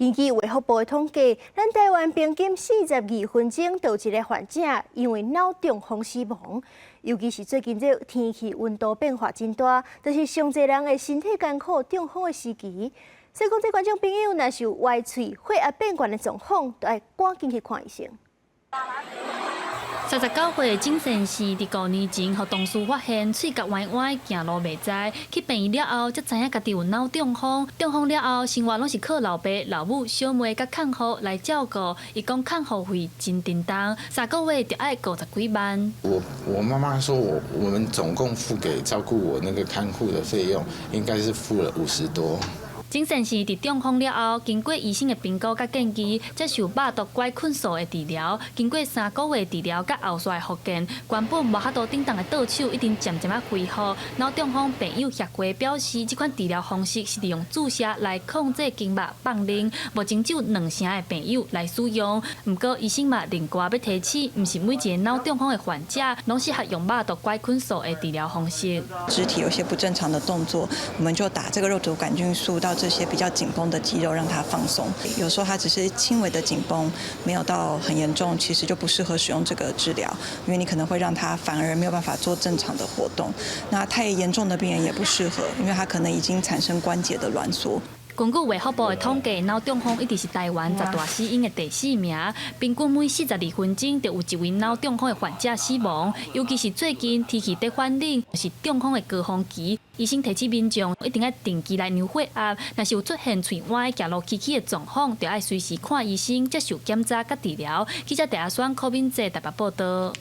根据卫福部的统计，咱台湾平均42分钟就有一个患者因为脑中风死亡。尤其是最近这天气温度变化真大，就是上侪人的身体艰苦、中风的时期。所以讲，这观众朋友若是有歪嘴、血压变悬的状况，就要赶紧去看医生。 39岁的郑先生伫5年前，和同事发现喙角歪歪，行路袂知，去病院了后，才知影家己有脑中风。中风了后，生活拢是靠老爸、老母、小妹甲看护来照顾。伊讲看护费真沉重，3个月就要50几万。我妈妈说我们总共付给照顾我那个看护的费用，应该是付了50多。 郑先生伫中风了后，经过医生的评估甲建议，接受肉毒拐菌素的治疗。经过3个月治疗甲后续的复健，原本无法度顶动的倒手，已经渐渐恢复。脑中风病友协会表示，这款治疗方式是利用注射来控制经脉放灵，目前只有2成的病友来使用。不过医生嘛另外要提醒，不是每一个脑中风的患者拢适合用肉毒拐菌素的治疗方式。肢体有些不正常的动作，我们就打这个肉毒杆菌素到 这些比较紧绷的肌肉让它放松，有时候它只是轻微的紧绷，没有到很严重，其实就不适合使用这个治疗，因为你可能会让它反而没有办法做正常的活动。那太严重的病人也不适合，因为它可能已经产生关节的挛缩。 根据卫福部的统计，脑中风一直是台湾10大死因的第4名，平均每42分钟就有一位脑中风的患者死亡。尤其是最近天气在反冷，是中风的高峰期。医生提醒民众一定要定期来量血压，若是有出现喙歪、行路崎崎的状况，就要随时看医生接受检查甲治疗。记者戴阿双、柯敏哲台北报道。